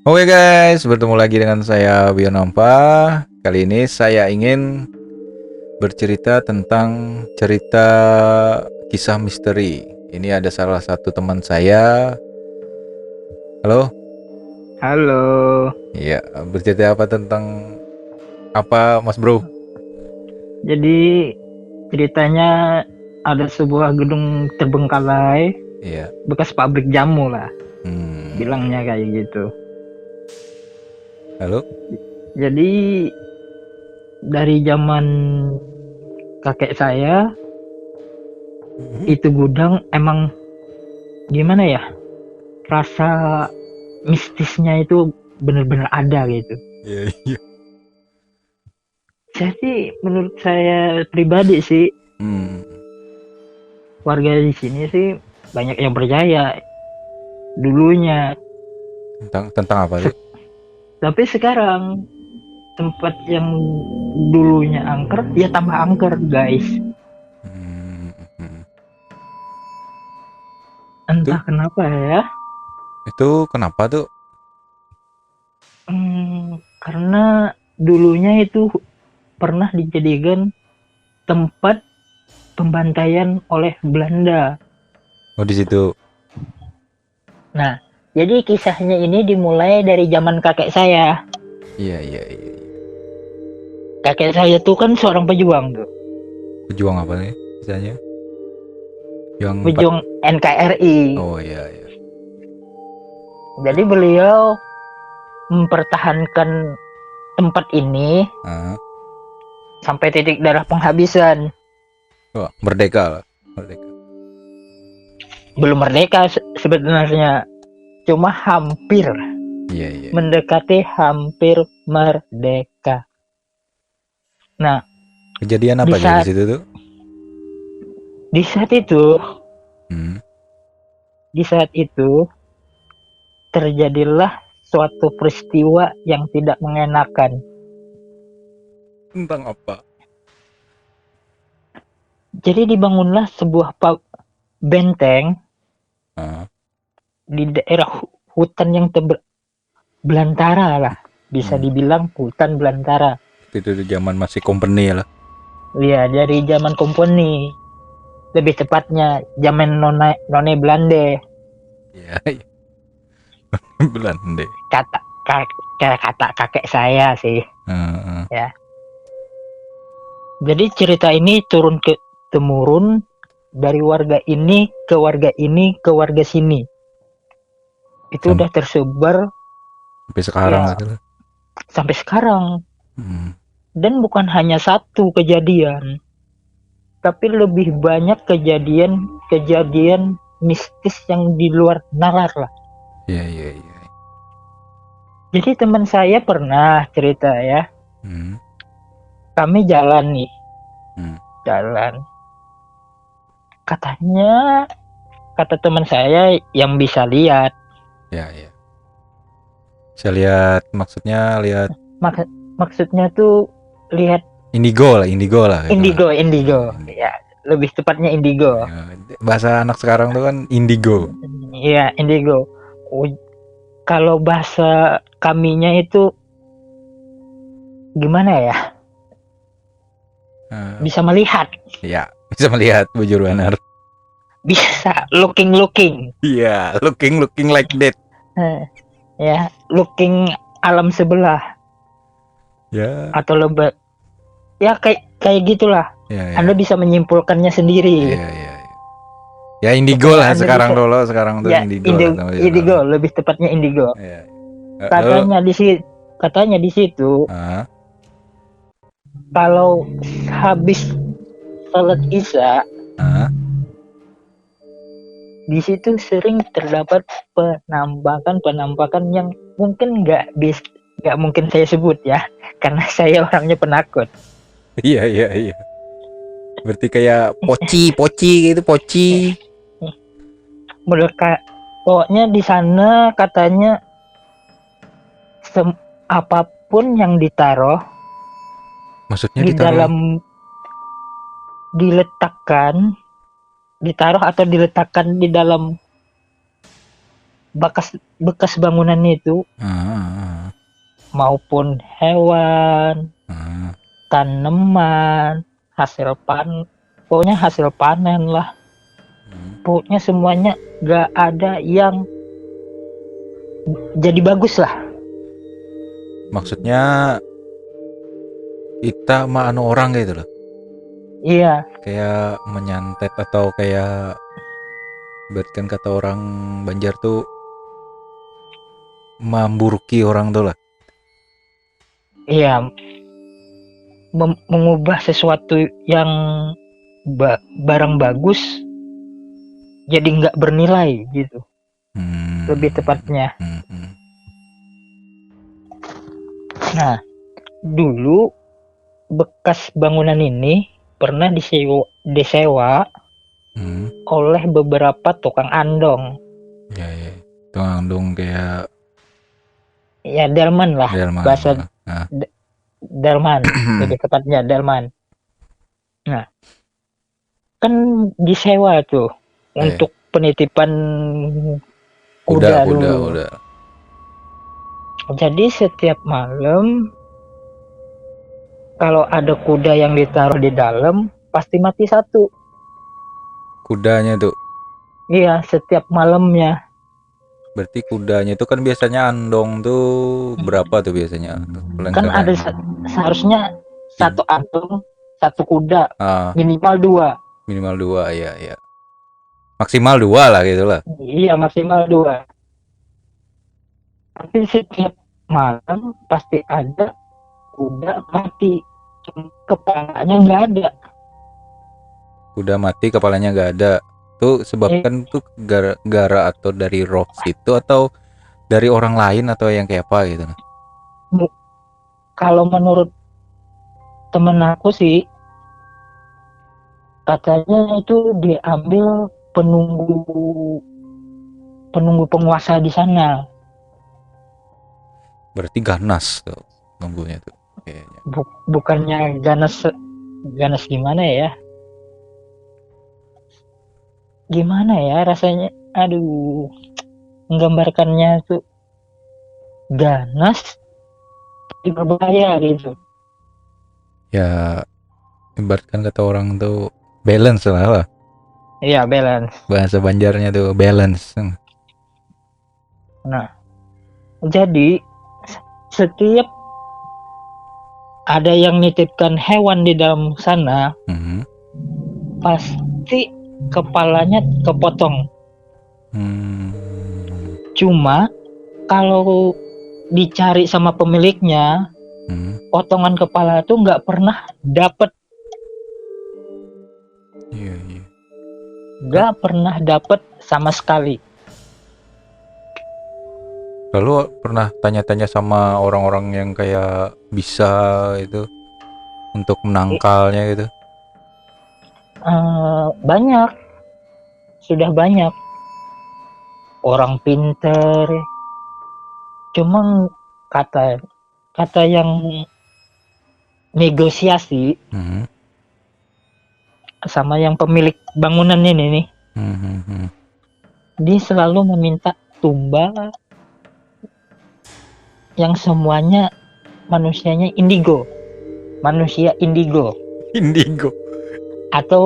Oke guys, bertemu lagi dengan saya Bionampa. Kali ini saya ingin bercerita tentang cerita kisah misteri. Ini ada salah satu teman saya. Halo? Halo. Iya, bercerita apa tentang apa Mas Bro? Jadi ceritanya ada sebuah gedung terbengkalai Iya. bekas pabrik jamu lah, Oke. bilangnya kayak gitu. Halo? Jadi dari zaman kakek saya Mhm. itu gudang emang gimana ya? Rasa mistisnya itu benar-benar ada gitu. Iya, iya. Jadi menurut saya pribadi sih Hmm. warga di sini sih banyak yang percaya dulunya. Tentang apa tuh? Tapi sekarang tempat yang dulunya angker ya tambah angker guys, Hmm. Hmm. Itu entah kenapa ya. itu kenapa tuh? Karena dulunya itu pernah dijadikan tempat pembantaian oleh Belanda. Oh, di situ. Nah, jadi kisahnya ini dimulai dari zaman kakek saya. Iya, iya, iya. Kakek saya tuh kan seorang pejuang tuh, Pejuang apa nih misalnya? Yang empat. pejuang NKRI. Oh, iya, iya. Jadi beliau mempertahankan tempat ini Ah. sampai titik darah penghabisan. Wah, merdeka lah. Merdeka. Belum merdeka sebenarnya, cuma hampir Iya, iya. mendekati hampir merdeka. Nah, Kejadian di apa aja di saat situ tuh? di saat itu Hmm. di saat itu terjadilah suatu peristiwa yang tidak mengenakan. Tentang apa? Jadi dibangunlah sebuah benteng Ah, di daerah hutan yang belantara lah, bisa hmm. dibilang hutan belantara. Itu tuh zaman masih company lah. Iya, dari zaman komponi, lebih tepatnya zaman nona none Belanda. Iya, iya. Belanda. kata kata kakek saya sih Ah, ah. ya. Jadi cerita ini turun ke temurun dari warga ini ke warga ini ke warga sini. Itu Sam- udah tersebar Sampai sekarang ya gitu lah. sampai sekarang. Hmm. Dan bukan hanya satu kejadian, tapi lebih banyak kejadian-kejadian mistis yang di luar nalar lah. Iya, iya, iya. Jadi teman saya pernah cerita ya, Hmm. kami jalan nih, Hmm. jalan. Katanya, kata teman saya yang bisa lihat. Iya, iya. Saya lihat, maksudnya lihat Mak maksudnya tuh lihat indigo lah gitu lah. indigo, Indigo. ya lebih tepatnya indigo. Ya, bahasa anak sekarang tuh kan indigo. Iya, indigo. Kalau bahasa kaminya itu gimana ya? Ah, Bisa melihat, ya, bisa melihat bujur banar. bisa looking, Iya, looking like that. ya looking alam sebelah Ya, atau lebih ya kayak kayak gitulah. ya, Anda ya. bisa menyimpulkannya sendiri Iya, iya, iya. Ya indigo supaya lah Anda sekarang bisa dulu, sekarang tuh ya indigo lah sama sekarang. indigo, lebih tepatnya indigo. Iya. Lalu, Katanya di situ ah, kalau habis sholat isya ah, di situ sering terdapat penampakan yang mungkin nggak mungkin saya sebut ya, karena saya orangnya penakut. iya, iya, iya. Berarti kayak poci gitu, poci. Mereka pokoknya di sana katanya apapun yang Maksudnya di ditaruh. dalam diletakkan ditaruh atau diletakkan di dalam bekas bekas bangunan itu maupun hewan, Ah, tanaman, pokoknya hasil panen lah. hmm. Pokoknya semuanya gak ada yang jadi bagus lah. Maksudnya kita mah anu orang gitu loh. Iya, Kayak menyantet atau kayak berarti kata orang Banjar tuh memburuki orang tuh lah. iya, mengubah sesuatu yang barang bagus jadi nggak bernilai gitu, lebih tepatnya. Hmm. Nah, dulu bekas bangunan ini pernah disewa Hmm. oleh beberapa tukang andong. Ya, ya. Tukang dong kayak Ya, delman lah, delman. bahasa Nah. delman, lebih tepatnya delman. Nah, kan disewa tuh Eh, untuk penitipan kuda, kuda dulu. kuda. Jadi setiap malam kalau ada kuda yang ditaruh di dalam pasti mati satu. Kudanya tuh. Iya, setiap malamnya. Berarti kudanya itu kan biasanya andong tuh berapa tuh biasanya? Kan Lengkapnya. ada seharusnya satu andong, satu kuda, Ah, minimal dua. minimal 2 ya, ya. Maksimal 2 lah gitu lah. Iya, maksimal dua. Tapi setiap malam pasti ada kuda mati. Cuma kepalanya nggak ada. Kuda mati kepalanya nggak ada. Tuh Eh, sebabkan tuh gara atau dari roh situ atau dari orang lain atau yang kayak apa gitu. kalau menurut temen aku sih, katanya itu diambil penunggu penunggu penguasa di sana. Berarti ganas tuh nunggunya tuh kayaknya. Bukannya ganas, ganas gimana ya, gimana ya rasanya, aduh, menggambarkannya tuh ganas tapi berbahaya gitu. Ya ibaratkan kata orang tuh balance lah. Iya, balance. Bahasa Banjarnya tuh balance. Nah, jadi setiap ada yang nitipkan hewan di dalam sana Hmm. pasti kepalanya kepotong. Hmm. Cuma kalau dicari sama pemiliknya, Hmm. potongan kepala itu nggak pernah dapet, Iya, iya. nggak pernah dapet sama sekali. Lalu pernah tanya-tanya sama orang-orang yang kayak bisa itu untuk menangkalnya gitu. Banyak, sudah banyak orang pinter, cuma kata kata yang negosiasi Hmm. sama yang pemilik bangunan ini nih, Hmm. dia selalu meminta tumbal yang semuanya manusia indigo, Indigo. atau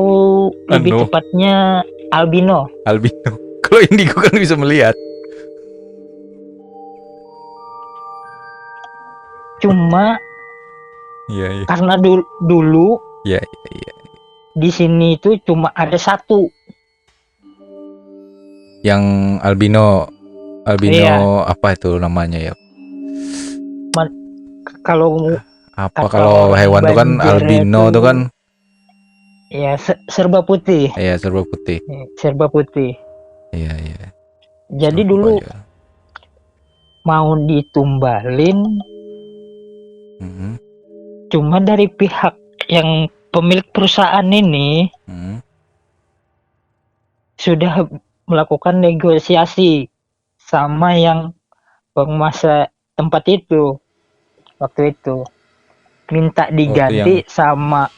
lebih Anu, tepatnya albino. albino. Kalau indigo kan bisa melihat. Cuma Iya, iya. karena dulu Iya, iya, iya. di sini itu cuma ada satu. Yang albino, Iya, apa itu namanya ya? kalau Apa kata kalau orang hewan tuh kan Banjar albino itu tuh kan ya serba putih. ya serba putih. Serba putih. Iya, iya. Jadi dulu Surabaya. mau ditumbalin, Hmm. cuma dari pihak yang pemilik perusahaan ini Hmm. sudah melakukan negosiasi sama yang penguasa tempat itu waktu itu, minta Oh, itu yang diganti sama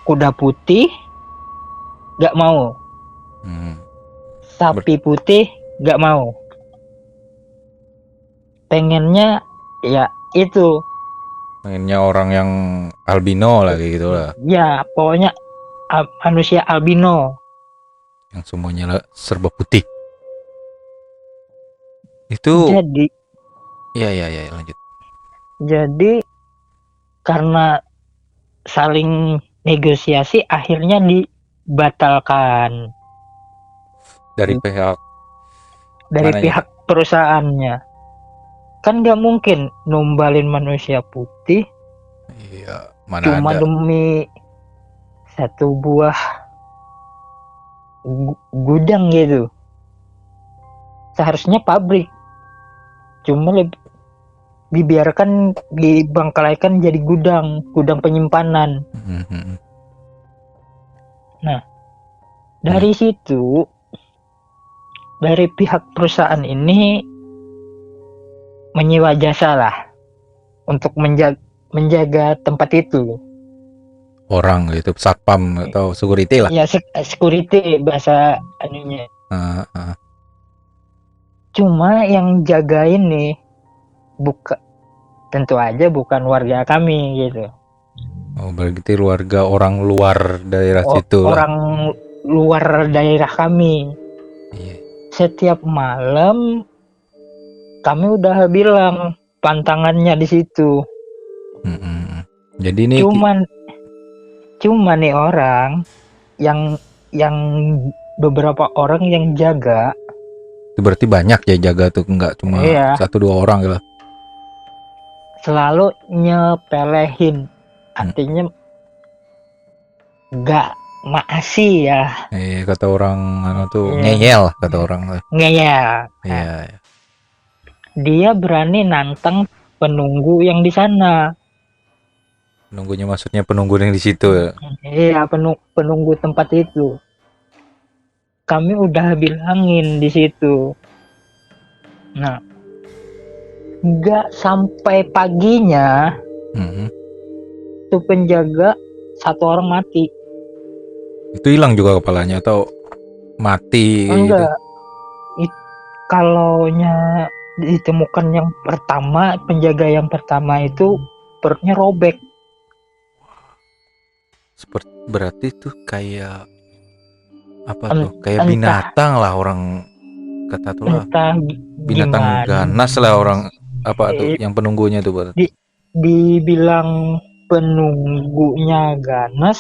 kuda putih, gak mau. hmm. Sapi putih gak mau. Pengennya Ya itu, Mainnya orang yang albino lah kayak gitu lah. ya pokoknya manusia albino. Yang semuanya serba putih. Itu Jadi ya lanjut. jadi karena saling negosiasi akhirnya dibatalkan Dari pihak dari mananya tuh? pihak perusahaannya. Kan nggak mungkin numbalin manusia putih Iya, mana cuma ada. demi satu buah gudang gitu. Seharusnya pabrik, cuma dibiarkan dibangkalaikan jadi gudang penyimpanan. Mhm. Nah, Nah, dari situ, dari pihak perusahaan ini menyewa jasa lah untuk menjaga tempat itu. orang gitu, satpam atau security lah. Ya, security bahasa anunya. Ah, ah. Cuma yang jagain nih tentu aja bukan warga kami gitu. Oh, berarti keluarga orang luar daerah situ lah. Orang luar daerah kami. Iya. Setiap malam kami udah bilang pantangannya di situ. Mhm. Jadi ini Cuman nih orang yang beberapa orang yang jaga, itu berarti banyak ya jaga tuh, nggak cuma ya satu dua orang gitu. selalu nyepelehin. Artinya nggak makasih ya, Kata orang anu tuh Iya. ngeyel kata orang lah. ngeyel. Nah, Iya, iya. dia berani nantang penunggu yang di sana. Penunggunya maksudnya penunggu yang di situ ya. Iya, penunggu tempat itu. Kami udah bilangin di situ. Nah, nggak sampai paginya Mhm. tuh penjaga satu orang mati. Itu hilang juga kepalanya atau mati kayak gitu. Enggak, kalaunya ditemukan yang pertama, penjaga yang pertama itu perutnya robek. Seperti berarti tuh kayak apa tuh? En- Kayak entah binatang lah orang kata tuh lah. entah Binatang gimana. ganas lah orang apa tuh Eh, yang penunggunya tuh berarti. dibilang penunggunya ganas,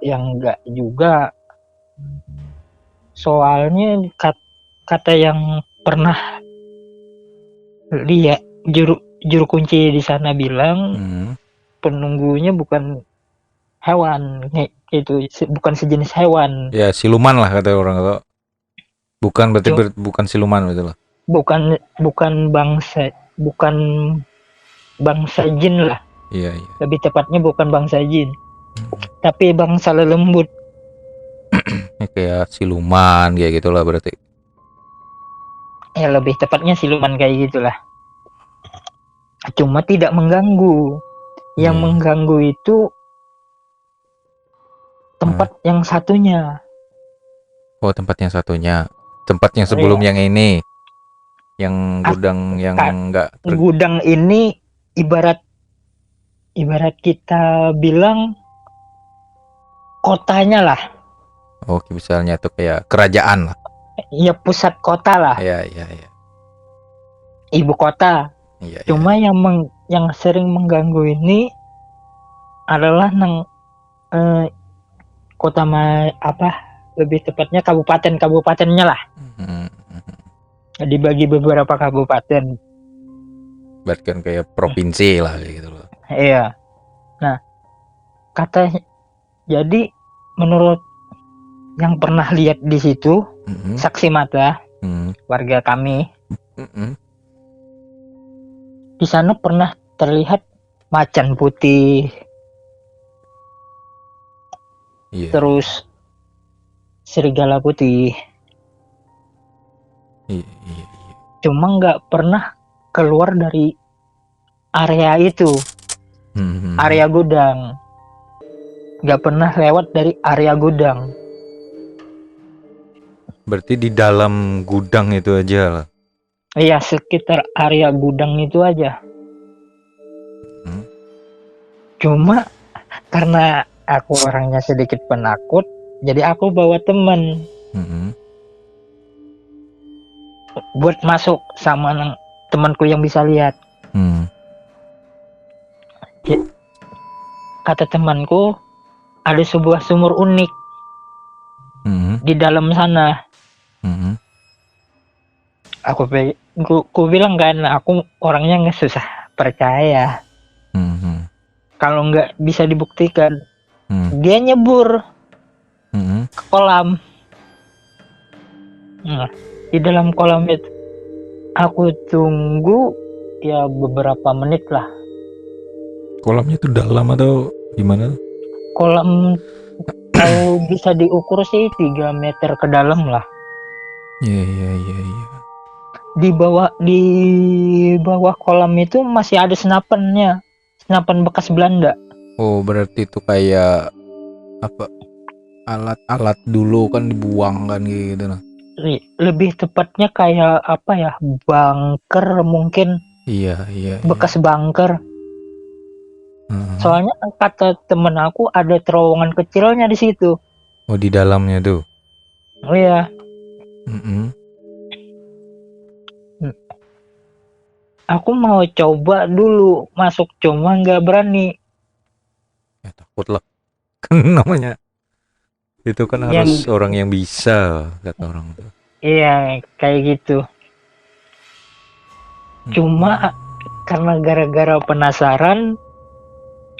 yang enggak juga. Soalnya kata yang pernah lihat juru juru kunci di sana bilang Hmm. penunggunya bukan hewan, itu bukan sejenis hewan. Ya siluman lah kata orang atau bukan berarti Cuma bukan siluman gitu loh. bukan bukan bangsa jin lah, Iya, iya. lebih tepatnya bukan bangsa jin Hmm. tapi bangsa lelembut. Ini kayak siluman kayak gitulah berarti. Ya lebih tepatnya siluman kayak gitulah, cuma tidak mengganggu. Yang Iya. mengganggu itu tempat yang satunya. Oh, tempat yang satunya. Tempat yang Oh, sebelum iya. yang ini. Yang gudang yang enggak Gudang ini ibarat kita bilang kotanya lah, oh, misalnya tuh kayak kerajaan lah. ya pusat kota lah, Iya, iya, iya. ibu kota. Iya, iya. Cuma yang sering mengganggu ini adalah kota apa, lebih tepatnya kabupatennya lah, Hmm. dibagi beberapa kabupaten. Berarti kan kayak provinsi lah kayak gitu loh. Iya. Nah, jadi menurut yang pernah lihat di situ, Mhm. saksi mata Mhm. warga kami, Mhm. di sana pernah terlihat macan putih, Iya. terus serigala putih. Iya, iya, iya. Cuma nggak pernah keluar dari area itu, Mhm. area gudang. Nggak pernah lewat dari area gudang. Berarti di dalam gudang itu aja lah. Iya, sekitar area gudang itu aja. Cuma karena aku orangnya sedikit penakut, jadi aku bawa temen Mm-mm. buat masuk sama temanku yang bisa lihat. Hmm. Kata temanku, ada sebuah sumur unik Mm-mm. di dalam sana. Mm-mm. Aku bilang kan, aku orangnya nggak susah percaya. Mm-mm. Kalau nggak bisa dibuktikan, Mm-mm. dia nyebur Mm-mm. ke kolam. Nah, di dalam kolam itu aku tunggu ya beberapa menit lah. Kolamnya tuh dalam atau gimana? Kolam kalau bisa diukur sih 3 meter ke dalam lah. Iya, iya, iya, iya. Di bawah kolam itu masih ada senapannya, senapan bekas Belanda. Oh, berarti itu kayak apa? Alat-alat dulu kan dibuang kan gitu nah. Lebih tepatnya kayak apa ya, bunker mungkin, Iya, iya, iya. bekas bunker. Heeh. Soalnya kata temen aku ada terowongan kecilnya di situ. Oh, di dalamnya tuh. Oh iya. Mm-mm. Aku mau coba dulu masuk, cuma nggak berani. Ya takut lah. Kan namanya itu kan harus Yang orang yang bisa kata orang tuh. iya kayak gitu. Cuma Mm-mm. karena gara-gara penasaran,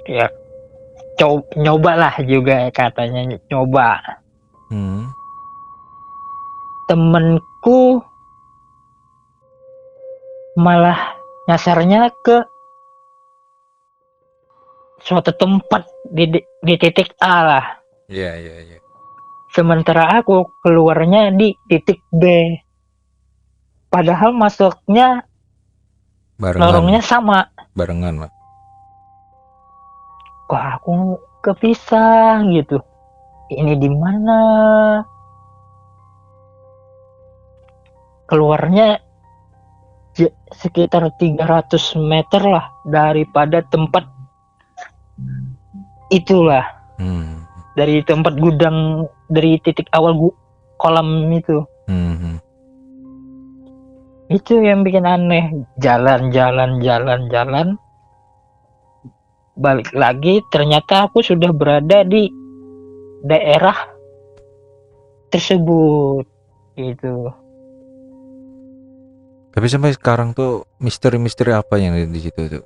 ya nyoba lah juga katanya nyoba. Hmm. Temenku malah nyasarnya ke suatu tempat di titik A lah. Iya, iya, iya. Sementara aku keluarnya di titik B. Padahal masuknya Barengan, lorongnya sama. barengan lah. Kok aku kepisah gitu. Ini di mana? Keluarnya sekitar 300 meter lah daripada tempat itulah. Hmm. Dari tempat gudang, dari titik awal kolam itu. Hmm. Itu yang bikin aneh. Jalan. Balik lagi, ternyata aku sudah berada di daerah tersebut. Gitu. Tapi sampai sekarang tuh misteri-misteri apa yang ada di situ tuh?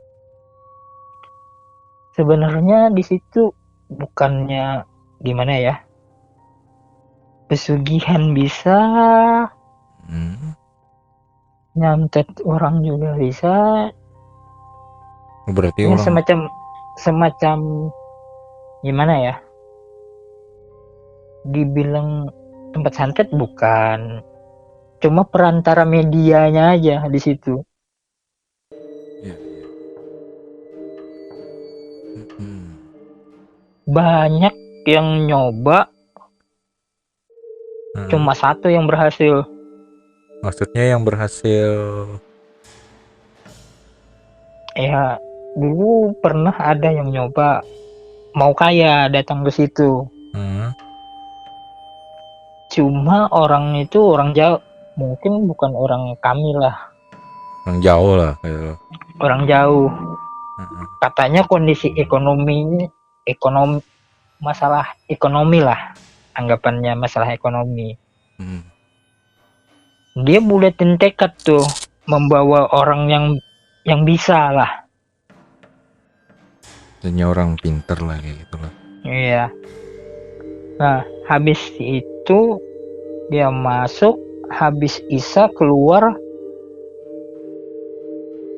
Sebenarnya di situ bukannya gimana ya? Pesugihan bisa, Hmm. nyantet orang juga bisa. Berarti Ya orang semacam gimana ya? Dibilang tempat santet bukan, cuma perantara medianya aja di situ. ya, ya. Hmm. Banyak yang nyoba, Hmm. cuma satu yang berhasil. Maksudnya yang berhasil. Ya dulu pernah ada yang nyoba mau kaya datang ke situ. Hmm. Cuma orang itu orang jauh, mungkin bukan orang kami lah, Yang jauh lah gitu. orang jauh. Hmm. Katanya kondisi ekonomi masalah ekonomi lah, anggapannya masalah ekonomi. Hmm. Dia buletin tekad tuh membawa orang yang bisa lah. Jadinya orang pinter lah kayak gitu lah. Iya. Nah, habis itu dia masuk, habis Isa keluar,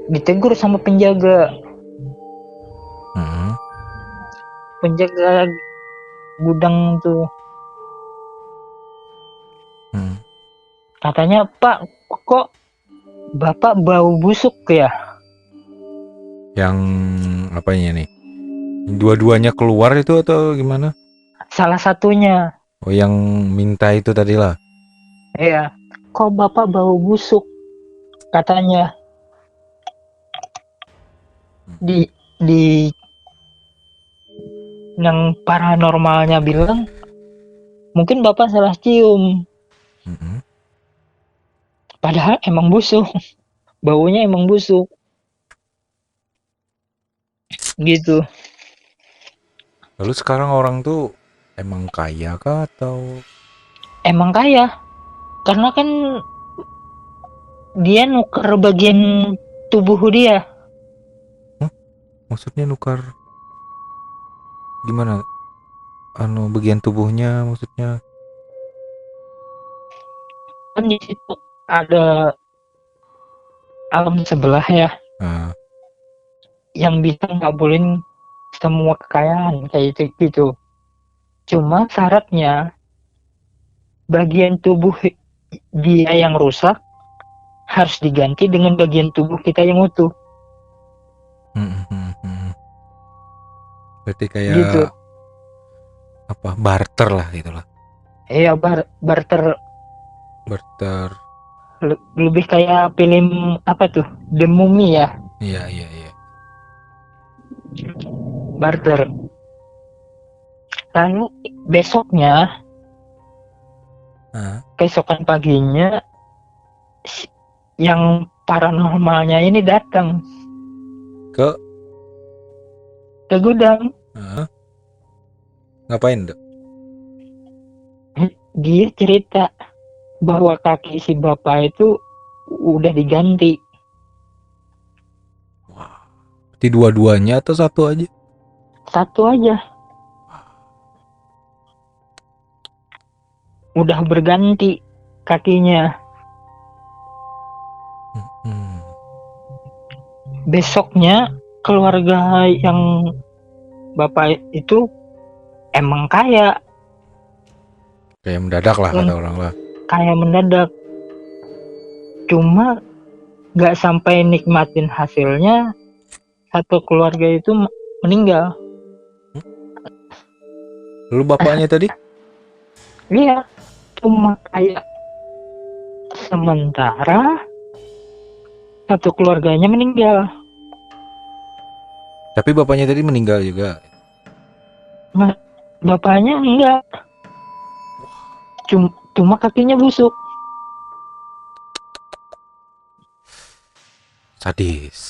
ditegur sama penjaga Hmm. gudang tuh. Hmm. Katanya, "Pak, kok Bapak bau busuk ya?" Yang apanya nih? Dua-duanya keluar itu atau gimana? Salah satunya. Oh, yang minta itu tadi lah. Iya. "Kok Bapak bau busuk?" katanya. Di di yang paranormalnya bilang mungkin bapak salah cium, Mm-mm. padahal emang busuk, baunya emang busuk gitu. Lalu sekarang orang tuh emang kaya kah atau Emang kaya karena kan dia nuker bagian tubuh dia. Hah? Maksudnya nukar gimana? Bagian tubuhnya maksudnya? Kan di situ ada alam sebelah ya Ah, yang bisa ngabulin semua kekayaan kayak gitu. Cuma syaratnya bagian tubuh dia yang rusak harus diganti dengan bagian tubuh kita yang utuh mm, mm, mm. Berarti gitu. kayak apa? Barter lah gitulah. Iya, barter. Barter. Lebih kayak film apa tuh, The Mummy ya, Iya, iya, iya. barter. Lalu besoknya, Ah, keesokan paginya, yang paranormalnya ini datang ke ke gudang. ah, ngapain tuh? Dia cerita bahwa kaki si bapak itu udah diganti. Wah, berarti dua-duanya atau satu aja? Satu aja, udah berganti kakinya. Hmm. Besoknya keluarga yang bapak itu emang kaya, Kayak mendadak lah kata orang lah. kaya mendadak. Cuma nggak sampai nikmatin hasilnya, satu keluarga itu meninggal. Lalu bapaknya tadi? Iya, cuma kayak sementara satu keluarganya meninggal. Tapi bapaknya tadi meninggal juga. Nah, bapaknya enggak, cuma kakinya busuk. Sadis.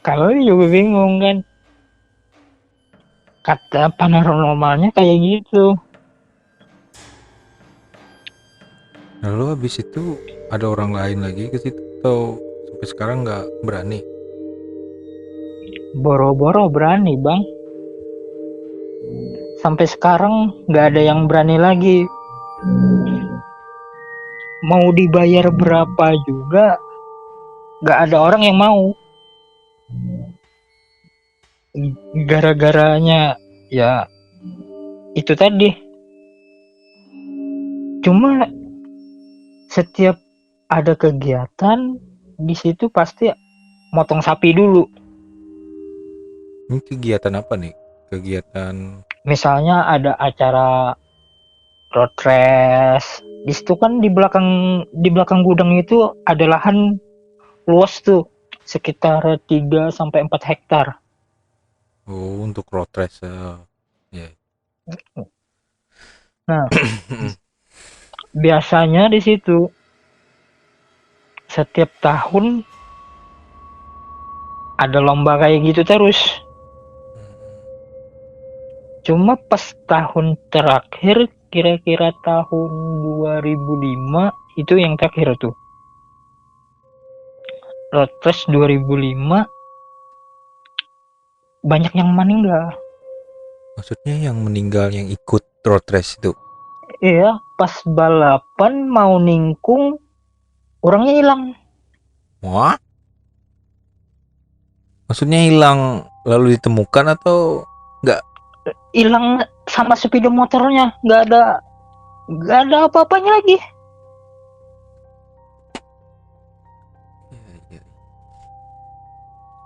Kalau juga bingung kan, kata paranormalnya kayak gitu. Lalu habis itu ada orang lain lagi ke situ atau sampai sekarang nggak berani? Boro-boro berani bang, sampai sekarang nggak ada yang berani lagi. Mau dibayar berapa juga nggak ada orang yang mau. Gara-garanya ya itu tadi. Cuma setiap ada kegiatan di situ pasti motong sapi dulu. Ini kegiatan apa nih? Kegiatan Misalnya ada acara road race. Di situ kan di belakang gudang itu ada lahan luas tuh, sekitar 3 sampai 4 hektar. untuk road race. Ya. Nah, biasanya di situ setiap tahun ada lomba kayak gitu terus. Cuma pas tahun terakhir, kira-kira tahun 2005, itu yang terakhir tuh. Road Race 2005, banyak yang meninggal. Maksudnya yang meninggal yang ikut road race itu? Iya, pas balapan mau ningkung, orangnya hilang. Wah? Maksudnya hilang lalu ditemukan atau nggak? Hilang sama sepeda motornya, nggak ada apa-apanya lagi.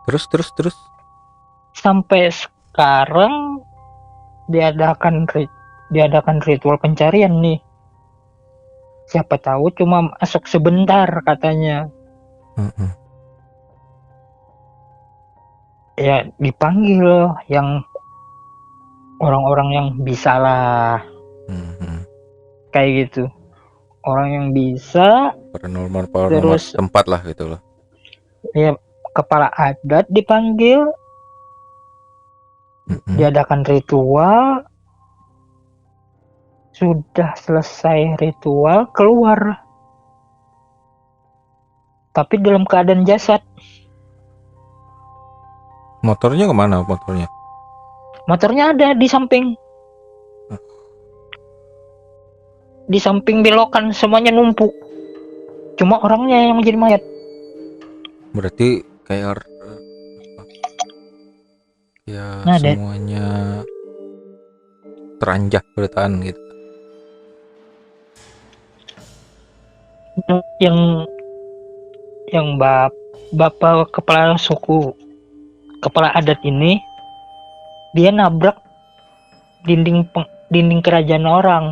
Terus. Sampai sekarang diadakan ritual pencarian nih. Siapa tahu cuma masuk sebentar katanya. Heeh. ya dipanggil yang orang-orang yang bisa lah, Mhm. kayak gitu. Orang yang bisa, Paranormal terus setempat lah gitu loh. ya kepala adat dipanggil, Mhm. diadakan ritual, sudah selesai ritual keluar, tapi dalam keadaan jasad. Motornya kemana motornya? Motornya ada di samping belokan, semuanya numpuk, cuma orangnya yang menjadi mayat. Berarti kayak ya Nah, semuanya teranjak bertahan gitu. yang bapak kepala suku, kepala adat ini, dia nabrak dinding kerajaan orang.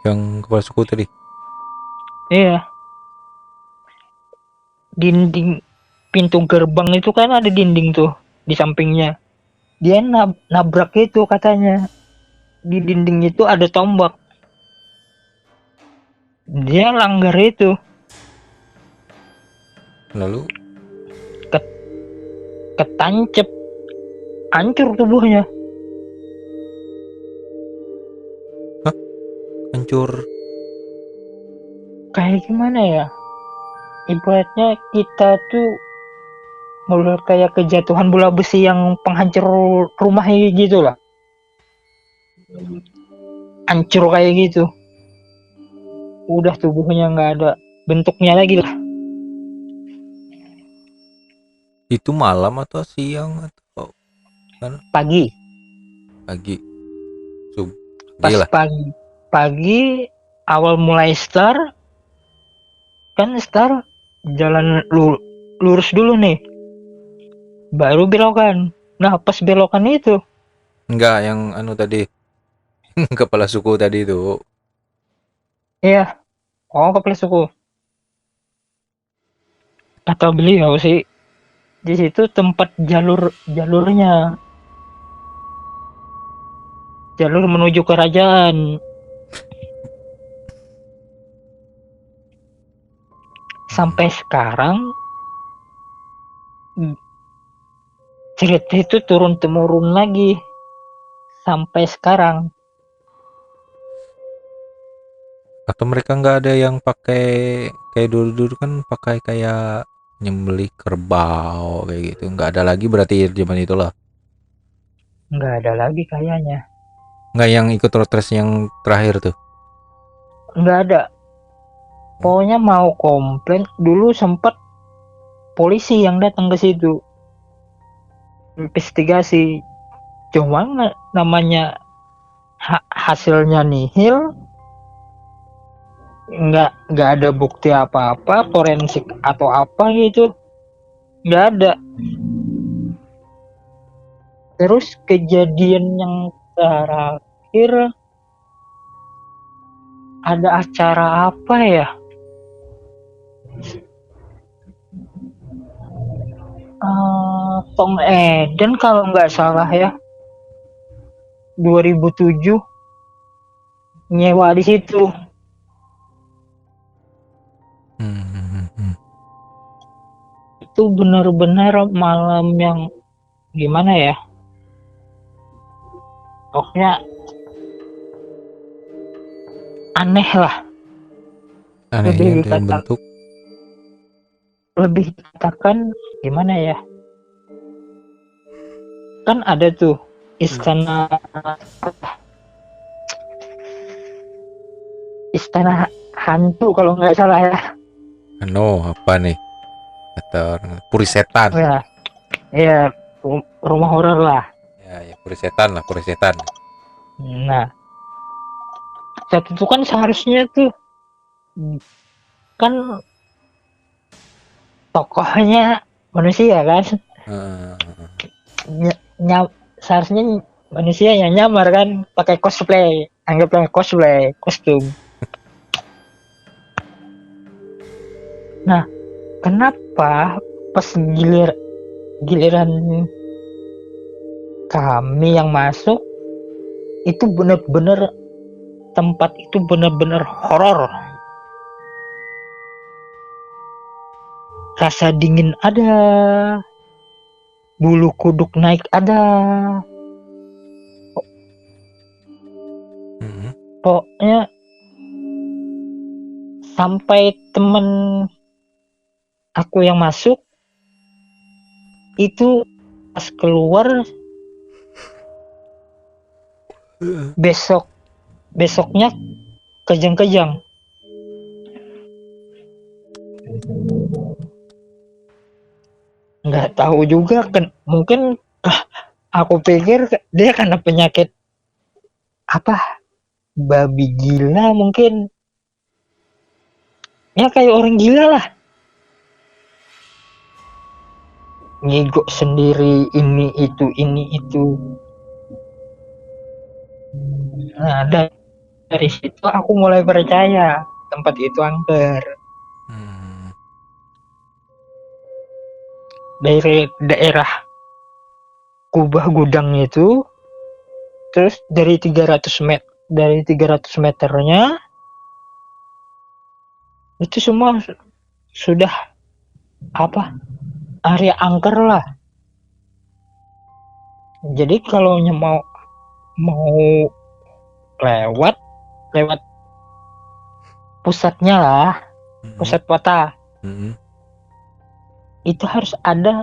Yang kepala suku tadi. Iya, dinding pintu gerbang itu kan ada dinding tuh di sampingnya. Dia nabrak itu katanya. Di dinding itu ada tombak. Dia langgar itu, Lalu ketancep, hancur tubuhnya. hancur. Kayak gimana ya? Ibaratnya kita tuh mulai kayak kejatuhan bola besi yang penghancur rumah gitu lah. Hancur kayak gitu. Udah tubuhnya nggak ada bentuknya lagi lah. Itu malam atau siang atau kan Pagi, pagi? Sub pas Gila. pagi awal mulai start, kan start jalan lurus dulu nih, baru belokan. Nah, pas belokan itu, Enggak yang anu tadi. Kepala suku tadi itu. ya, oh kepala suku, kata beliau sih, di situ tempat jalurnya, jalur menuju kerajaan. Sampai sekarang cerita itu turun temurun lagi sampai sekarang. Atau mereka nggak ada yang pakai kayak dulu-dulu kan pakai kayak nyembelih kerbau kayak gitu. Nggak ada lagi berarti zaman itulah. Nggak ada lagi kayaknya. Nggak yang ikut road race yang terakhir tuh. Nggak ada. Pokoknya mau komplain, dulu sempat polisi yang datang ke situ investigasi, cuma namanya hasilnya nihil, nggak ada bukti apa-apa forensik atau apa gitu, nggak ada. Terus kejadian yang terakhir, ada acara apa ya, Tom Eden kalau nggak salah ya, 2007, nyewa di situ. Itu benar-benar malam yang gimana ya, pokoknya aneh lah. Anehnya dalam bentuk Lebih dikatakan gimana ya, kan ada tuh istana hantu kalau nggak salah ya. anu apa nih? Atau puri setan. Ya, ya, rumah horor lah. Ya, puri setan lah, puri setan. Nah, saat itu kan seharusnya tuh kan tokohnya manusia kan, Heeh. seharusnya manusia yang nyamar kan, pakai cosplay, anggaplah cosplay, kostum. Nah, kenapa pas giliran kami yang masuk itu benar-benar tempat itu benar-benar horor. Rasa dingin ada, bulu kuduk naik ada. Pokoknya sampai temen aku yang masuk itu pas keluar besoknya kejang-kejang. Nggak tahu juga kan, mungkin aku pikir dia karena penyakit apa, babi gila mungkin, ya kayak orang gila lah, ngigok sendiri ini itu. Nah, dari situ aku mulai percaya tempat itu angker. Dari daerah kubah gudang itu, terus dari 300 meternya itu semua sudah apa, area angker lah. Jadi kalau mau lewat pusatnya lah, pusat kota, itu harus ada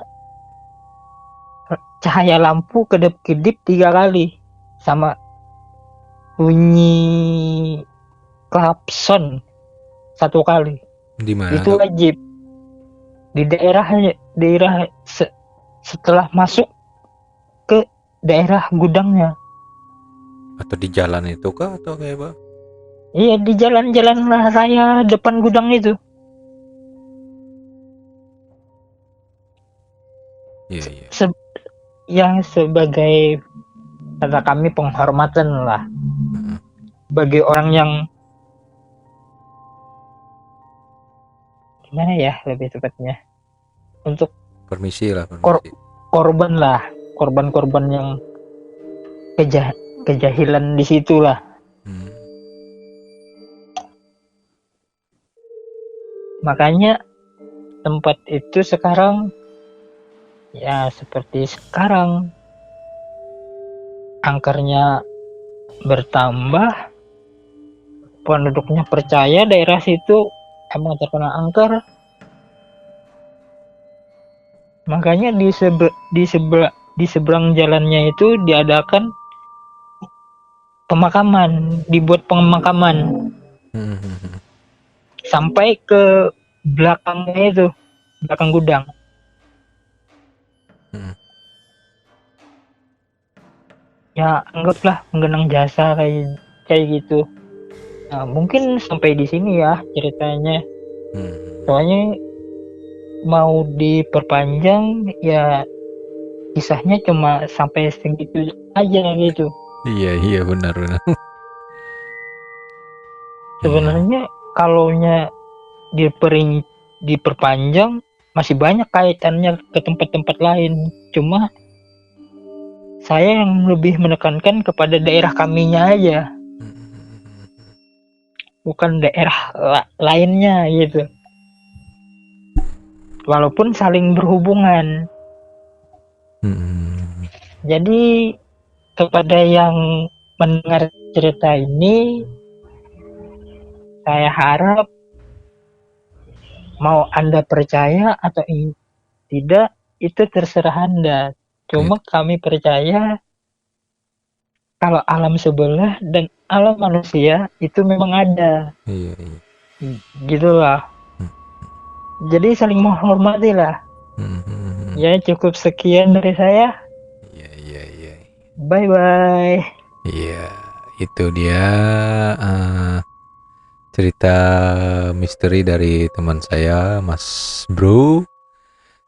cahaya lampu kedip-kedip 3 kali sama bunyi klakson 1 kali. Di mana Itu tuh? wajib di daerah setelah masuk ke daerah gudangnya. Atau di jalan itu kah atau kayak apa? Iya, di jalan-jalan raya depan gudang itu. Iya. Yang sebagai kata kami penghormatan lah bagi orang yang gimana ya lebih tepatnya, untuk Permisi lah. korban yang kejahilan di situ lah. Makanya tempat itu sekarang ya seperti sekarang, angkernya bertambah, penduduknya percaya daerah situ emang terkena angker. Makanya di seberang jalannya itu diadakan pemakaman, dibuat pemakaman sampai ke belakangnya itu, belakang gudang. Ya anggaplah menggenang jasa kayak gitu. Nah, mungkin sampai di sini ya ceritanya. Soalnya mau diperpanjang ya kisahnya cuma sampai segitu aja gitu. Iya benar. Sebenarnya kalaunya diperpanjang masih banyak kaitannya ke tempat-tempat lain. Cuma saya yang lebih menekankan kepada daerah kaminya aja, bukan daerah lainnya gitu. Walaupun saling berhubungan. Jadi kepada yang mendengar cerita ini, saya harap mau Anda percaya atau tidak itu terserah Anda. Cuma kami percaya kalau alam sebelah dan alam manusia itu memang ada. Iya. Gitulah. Jadi saling menghormati lah. Ya cukup sekian dari saya. Iya. Bye bye. Iya, itu dia cerita misteri dari teman saya, Mas Bro.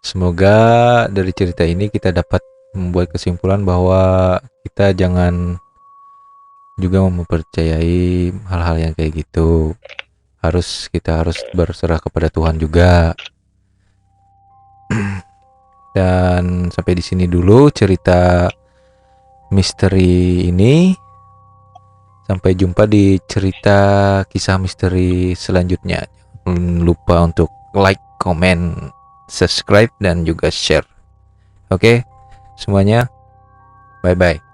Semoga dari cerita ini kita dapat membuat kesimpulan bahwa kita jangan juga mempercayai hal-hal yang kayak gitu. Kita harus berserah kepada Tuhan juga. Dan sampai di sini dulu cerita misteri ini. Sampai jumpa di cerita kisah misteri selanjutnya. Jangan lupa untuk like, comment, subscribe, dan juga share. Oke, semuanya. Bye-bye.